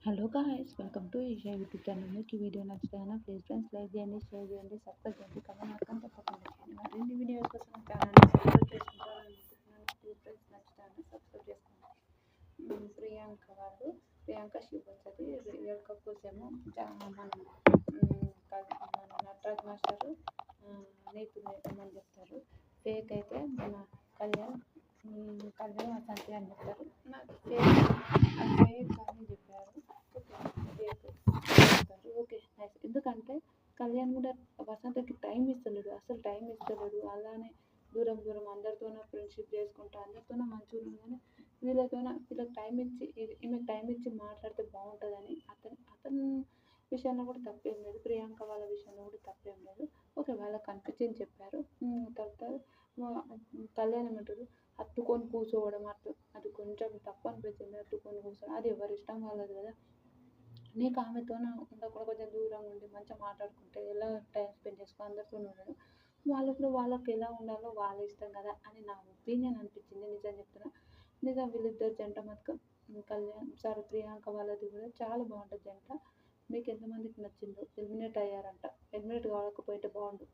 Hello guys, welcome to Eesha YouTube channel. మీకు ఈ video నచ్చుతాయన్నా ప్లీజ్ ఫ్రెండ్స్ లైక్ చేయండి, షేర్ చేయండి, సబ్స్క్రైబ్ చేయండి, కమెంట్ మాత్రం తప్పకుండా చేయండి. మరిన్ని వీడియోస్ కోసం ఛానల్ని సబ్స్క్రైబ్ చేసుకుంటారనుకుంటున్నాను. ప్లీజ్ ఫ్రెండ్స్ నచ్చుతాయన్నా సబ్స్క్రైబ్ చేసుకోండి. ప్రియాంక శివపంచది రియల్ కపుల్స్ ఏమో మన నటరాజ్ మాస్టర్ నీతు ఏమని చెప్తారు. ఫేక్ అయితే మన కళ్యాణ్ కళ్యాణ్ వసంతి అని చెప్తారు. నాకు ఫేక్ అని చెప్పారు. Okay nice. ఎందుకంటే కళ్యాణ్ కూడా వసంతకి టైం ఇస్తలేడు, అసలు టైం ఇస్తలేడు. అలానే దూరం దూరం అందరితోనూ ఫ్రెండ్షిప్ చేసుకుంటా అందరితోనూ మంచిగా ఉంది. కానీ వీళ్ళకి టైం ఇచ్చి ఈమెకు టైం ఇచ్చి మాట్లాడితే బాగుంటుందని అతని విషయంలో కూడా తప్పేం లేదు, ప్రియాంక వాళ్ళ విషయంలో కూడా తప్పేం లేదు. ఓకే వాళ్ళకి కనిపించింది చెప్పారు. తర్వాత కళ్యాణ్ ఏమంటారు, హత్తుకొని కూర్చోవడం అది కొంచెం తప్పు అనిపించింది. హత్తుకొని కూర్చోవడం అది ఎవరి ఇష్టం వాళ్ళది కదా. నీకు ఆమెతో ఉండకుండా కొంచెం దూరంగా ఉండి మంచిగా మాట్లాడుకుంటే ఎలా టైం స్పెండ్ చేసుకో అందరితో ఉండడం, వాళ్ళకి ఎలా ఉండాలో వాళ్ళ ఇష్టం కదా అని నా ఒపీనియన్ అనిపించింది. నిజం చెప్తున్నా. నిజం వీళ్ళిద్దరు జంట మాత్రం ప్రియాంక వాళ్ళది కూడా చాలా బాగుంటుంది జంట. మీకు ఎంతమందికి నచ్చిందో. ఎలిమినేట్ అయ్యారంట, ఎలిమినేట్ కాకపోతే బాగుండు.